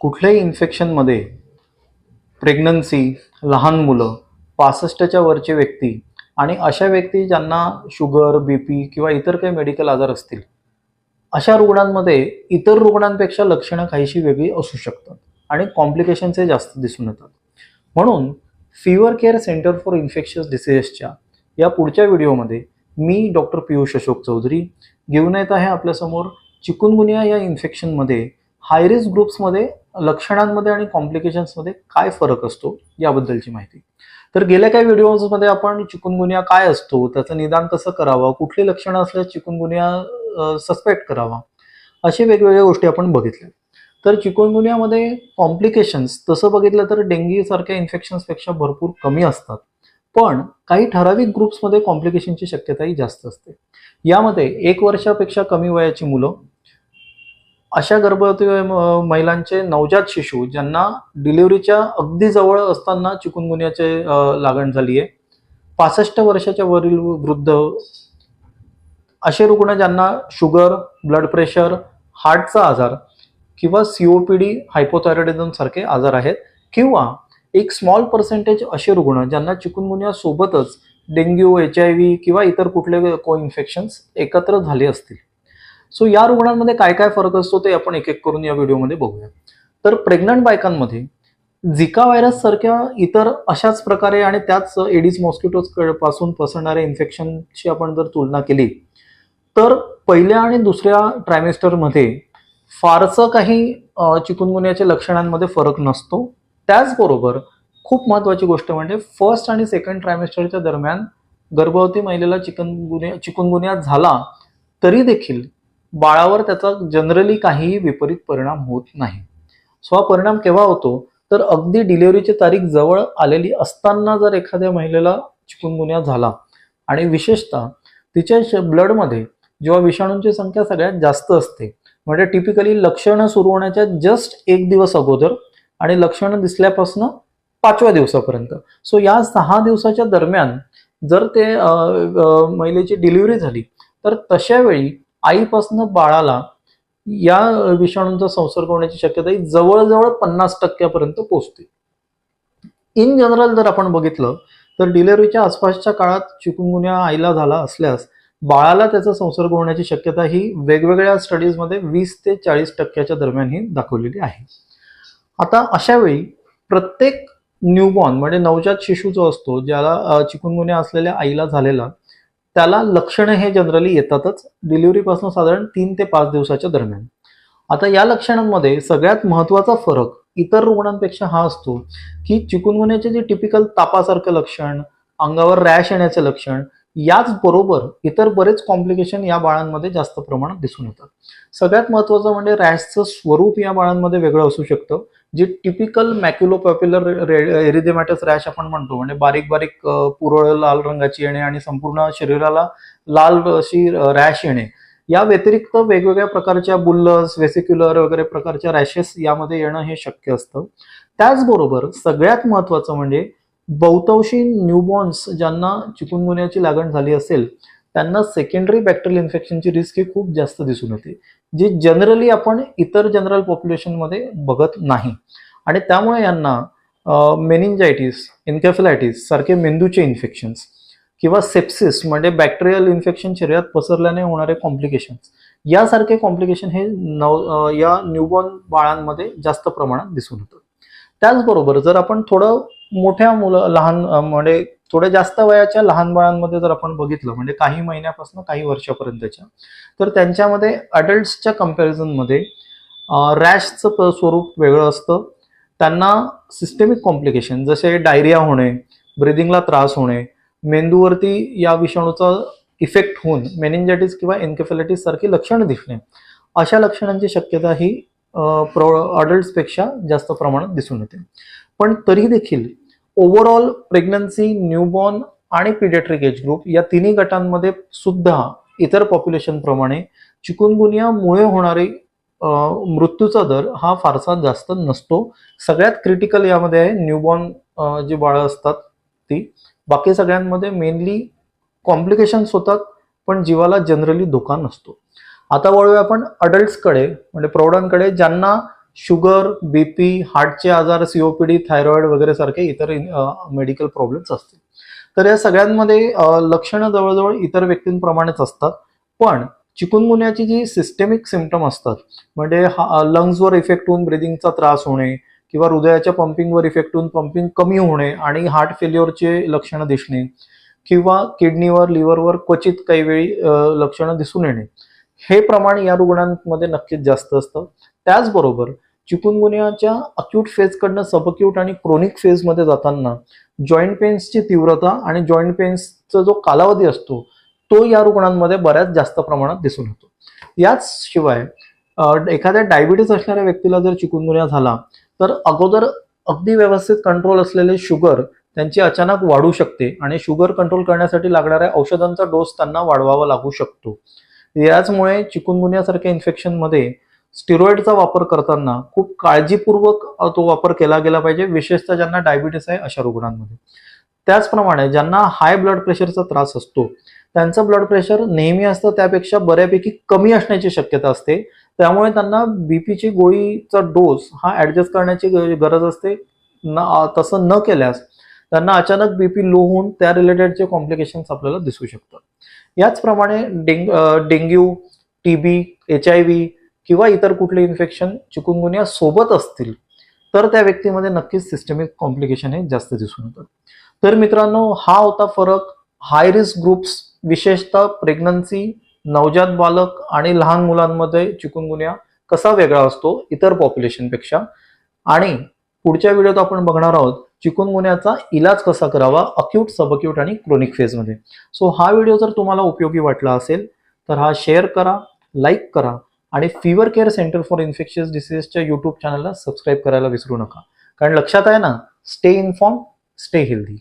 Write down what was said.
कुठल्याही इन्फेक्शनमध्ये प्रेग्नन्सी, लहान मुलं, 65च्या वरचे व्यक्ती आणि अशा व्यक्ती ज्यांना शुगर, बीपी किंवा इतर काही मेडिकल आजार असतील, अशा रुग्णांमध्ये इतर रुग्णांपेक्षा लक्षणं काहीशी वेगळी असू शकतात आणि कॉम्प्लिकेशन्सही जास्त दिसून येतात. म्हणून fever care centre for infectious डिसीजेसच्या या पुढच्या व्हिडिओमध्ये मी डॉक्टर पियुष अशोक चौधरी घेऊन येत आहे आपल्यासमोर चिकुनगुनिया या इन्फेक्शनमध्ये हाय रिस्क ग्रुप्समध्ये लक्षणांमध्ये आणि कॉम्प्लिकेशन्समध्ये काय फरक असतो याबद्दलची माहिती. तर गेल्या काही व्हिडिओजमध्ये आपण चिकुनगुनिया काय असतो, त्याचं निदान कसं करावं, कुठली लक्षणं असल्यास चिकुनगुनिया सस्पेक्ट करावा, अशा वेगवेगळ्या गोष्टी आपण बघितल्या. तर चिकुनगुनियामध्ये कॉम्प्लिकेशन्स तसं बघितलं तर डेंग्यू सारख्या इन्फेक्शन्सपेक्षा भरपूर कमी असतात, पण काही ठराविक ग्रुप्समध्ये कॉम्प्लिकेशनची शक्यताही जास्त असते. यामध्ये 1 वर्षापेक्षा कमी वयाची मुलं, अशा गर्भवती महिलांचे नवजात शिशु ज्यांना डिलिव्हरीच्या अगदी जवळ असताना चिकुनगुनियाचे लागण झाली आहे, 65 वर्षाच्या वरील वृद्ध, असे रुग्ण ज्यांना शुगर, ब्लड प्रेशर, हार्टचा आजार किंवा सीओपीडी, हायपोथायरॉइडिझम सारखे आजार आहेत, किंवा एक स्मॉल पर्सेंटेज असे रुग्ण ज्यांना चिकुनगुनिया सोबतच डेंग्यू, HIV किंवा इतर कुठले को इन्फेक्शन्स एकत्र झाले असतील. सो या रुग्णांमध्ये काय काय फरक असतो ते आपण एक एक करून या व्हिडिओमध्ये बघूया. तर प्रेग्नंट बायकांमध्ये झिका व्हायरस सारख्या इतर अशाच प्रकारे आणि त्याच एडिस मॉस्किटोज पासून पसरणाऱ्या इन्फेक्शनची आपण जर तुलना केली तर पहिल्या आणि दुसऱ्या ट्रायमेस्टरमध्ये फारसं काही चिकुनगुनियाच्या लक्षणांमध्ये फरक नसतो. त्याचबरोबर खूप महत्त्वाची गोष्ट म्हणजे फर्स्ट आणि सेकंड ट्रायमेस्टरच्या दरम्यान गर्भवती महिलेला चिकुनगुनिया झाला तरी देखील बाळावर त्याचा जनरली काहीही विपरीत परिणाम होत नाही. सो हा परिणाम केव्हा होतो तर अगदी डिलिव्हरीची तारीख जवळ आलेली असताना जर एखाद्या महिलेला चिकुनगुनिया झाला आणि विशेषतः तिच्या ब्लडमध्ये जेव्हा विषाणूंची संख्या सगळ्यात जास्त असते, म्हणजे टिपिकली लक्षणं सुरू होण्याच्या जस्ट 1 दिवस अगोदर आणि लक्षणं दिसल्यापासून 5व्या दिवसापर्यंत, सो या 6 दिवसाच्या दरम्यान जर ते महिलेची डिलिव्हरी झाली तर तशा वेळी आईपासून बाळाला या विषाणूंचा संसर्ग होण्याची शक्यता ही जवळजवळ 50% पोहोचते. इन जनरल जर आपण बघितलं तर डिलिव्हरीच्या आसपासच्या काळात चिकुनगुनिया आईला झाला असल्यास बाळाला त्याचा संसर्ग होण्याची शक्यता ही वेगवेगळ्या स्टडीजमध्ये 20 ते 40% दरम्यान ही दाखवलेली आहे. आता अशा वेळी प्रत्येक न्यूबॉर्न म्हणजे नवजात शिशु जो असतो, ज्याला चिकुनगुनिया असलेल्या आईला झालेला, त्याला लक्षणं हे जनरली येतातच डिलिव्हरीपासून साधारण 3 ते 5 दिवसाच्या दरम्यान. आता या लक्षणांमध्ये सगळ्यात महत्त्वाचा फरक इतर रुग्णांपेक्षा हा असतो की चिकुनगुनियाचे जे टिपिकल तापासारखं लक्षण, अंगावर रॅश येण्याचे लक्षण, याचबरोबर इतर बरेच कॉम्प्लिकेशन या बाळांमध्ये जास्त प्रमाणात दिसून येतात. सगळ्यात महत्त्वाचं म्हणजे रॅशचं स्वरूप या बाळांमध्ये वेगळं असू शकतं. जे टिपिकल मॅक्युलोपॅप्युलर एरिथेमॅटस रॅश आपण म्हणतो, म्हणजे बारीक बारीक पुरळ लाल रंगाची येणे आणि संपूर्ण शरीराला लाल अशी रॅश येणे, या व्यतिरिक्त वेगवेगळ्या प्रकारच्या बुल्लस, वेसिक्युलर वगैरे प्रकारच्या रॅशेस यामध्ये येणं हे शक्य असतं. त्याचबरोबर सगळ्यात महत्त्वाचं म्हणजे बहुतांशी न्यूबॉर्न्स ज्यांना चिकुनगुनियाची लागण झाली असेल त्यांना सेकंडरी बॅक्टेरियल इन्फेक्शनची रिस्क ही खूप जास्त दिसून येते, जे जनरली आपण इतर जनरल पॉप्युलेशनमध्ये बघत नाही. आणि त्यामुळे यांना मेनिंजायटिस, एन्केफेलायटिस सारखे मेंदूचे इन्फेक्शन्स किंवा सेप्सिस म्हणजे बॅक्टेरियल इन्फेक्शन शरीरात पसरल्याने होणारे कॉम्प्लिकेशन्स, यासारखे कॉम्प्लिकेशन हे या न्यूबॉर्न बाळांमध्ये जास्त प्रमाणात दिसून येतं. त्याचबरोबर जर आपण थोडं मोठ्या लहान म्हणजे थोड्या जास्त वयाच्या लहान बाळांमध्ये जर आपण बघितलं, म्हणजे काही महिन्यापासून काही वर्षापर्यंतच्या, तर त्यांच्यामध्ये अडल्ट्सच्या कंपॅरिझनमध्ये रॅशचं स्वरूप वेगळं असतं. त्यांना सिस्टेमिक कॉम्प्लिकेशन जसे डायरिया होणे, ब्रिदिंगला त्रास होणे, मेंदूवरती या विषाणूचा इफेक्ट होऊन मेनिंजायटिस किंवा एन्केफेलायटिस सारखी लक्षणं दिसणे, अशा लक्षणांची शक्यता ही अडल्ट्सपेक्षा जास्त प्रमाणात दिसून येते. पण तरी देखील ओव्हरऑल प्रेग्नन्सी, न्यूबॉर्न आणि पिडियाट्रिक एज ग्रुप या तिन्ही गटांमध्ये सुद्धा इतर पॉप्युलेशनप्रमाणे चिकुनगुनियामुळे होणारी मृत्यूचा दर हा फारसा जास्त नसतो. सगळ्यात क्रिटिकल यामध्ये आहे न्यूबॉर्न जी बाळं असतात ती. बाकी सगळ्यांमध्ये मेनली कॉम्प्लिकेशन्स होतात पण जीवाला जनरली धोका नसतो. आता वळूया आपण अडल्ट्सकडे, म्हणजे प्रौढांकडे, ज्यांना शुगर, बीपी, हार्टचे आजार, सीओपीडी, थायरॉइड वगैरे सारखे इतर मेडिकल प्रॉब्लेम्स असतील. तर या सगळ्यांमध्ये लक्षणं जवळजवळ इतर व्यक्तींप्रमाणेच असतात. पण चिकुनगुन्याची जी सिस्टेमिक सिम्पटम असतात, म्हणजे लंग्सवर इफेक्ट होऊन ब्रिदिंगचा त्रास होणे किंवा हृदयाच्या पंपिंगवर इफेक्ट होऊन पंपिंग कमी होणे आणि हार्ट फेल्युअरचे लक्षणं दिसणे किंवा किडनीवर, लिव्हरवर क्वचित काही वेळी लक्षणं दिसून येणे, हे प्रमाण या रुग्णांमध्ये नक्कीच जास्त असतं. त्याचबरोबर चिकुनगुन्याच्या अक्यूट फेजकडनं सबअक्यूट आणि क्रोनिक फेजमध्ये जाताना जॉईंट पेन्सची तीव्रता आणि जॉईंट पेन्सचा जो कालावधी असतो तो या रुग्णांमध्ये बऱ्याच जास्त प्रमाणात दिसून येतो. याच शिवाय एखाद्या डायबिटीस असणाऱ्या व्यक्तीला जर चिकुनगुन्या झाला तर अगोदर अगदी व्यवस्थित कंट्रोल असलेले शुगर त्यांची अचानक वाढू शकते आणि शुगर कंट्रोल करण्यासाठी लागणाऱ्या औषधांचा डोस त्यांना वाढवावा लागू शकतो. याचमुळे चिकुनगुन्यासारख्या इन्फेक्शनमध्ये स्टिरॉइडचा वापर करताना खूप काळजीपूर्वक तो वापर केला गेला पाहिजे, विशेषतः ज्यांना डायबिटीस आहे अशा रुग्णांमध्ये. त्याचप्रमाणे ज्यांना हाय ब्लड प्रेशरचा त्रास असतो त्यांचं ब्लड प्रेशर नेहमी असतं त्यापेक्षा बऱ्यापैकी कमी असण्याची शक्यता असते, त्यामुळे त्यांना बीपीची गोळीचा डोस हा ऍडजस्ट करण्याची गरज असते. तसं न केल्यास त्यांना अचानक बीपी लो होऊन त्या रिलेटेडचे कॉम्प्लिकेशन्स आपल्याला दिसू शकतात. याचप्रमाणे डेंग्यू, टीबी, HIV किंवा इतर कुठले इन्फेक्शन चिकुनगुन्या सोबत असतील तर त्या व्यक्तीमध्ये नक्कीच सिस्टमिक कॉम्प्लिकेशन हे जास्त दिसून येतात. तर मित्रांनो, हा होता फरक हाय रिस्क ग्रुप्स, विशेषतः प्रेग्नन्सी, नवजात बालक आणि लहान मुलांमध्ये चिकुनगुन्या कसा वेगळा असतो इतर पॉप्युलेशनपेक्षा. आणि पुढच्या व्हिडिओत आपण बघणार आहोत चिकुनगुन्याचा इलाज कसा करावा अक्यूट, सबअक्यूट आणि क्रोनिक फेजमध्ये. सो हा व्हिडिओ जर तुम्हाला उपयोगी वाटला असेल तर हा शेअर करा, लाईक करा आणि fever care centre for infectious डिसीजेसच्या यूट्यूब चॅनलला सबस्क्राईब करायला विसरू नका. कारण लक्षात आहे ना, स्टे इन्फॉर्म, स्टे हेल्दी.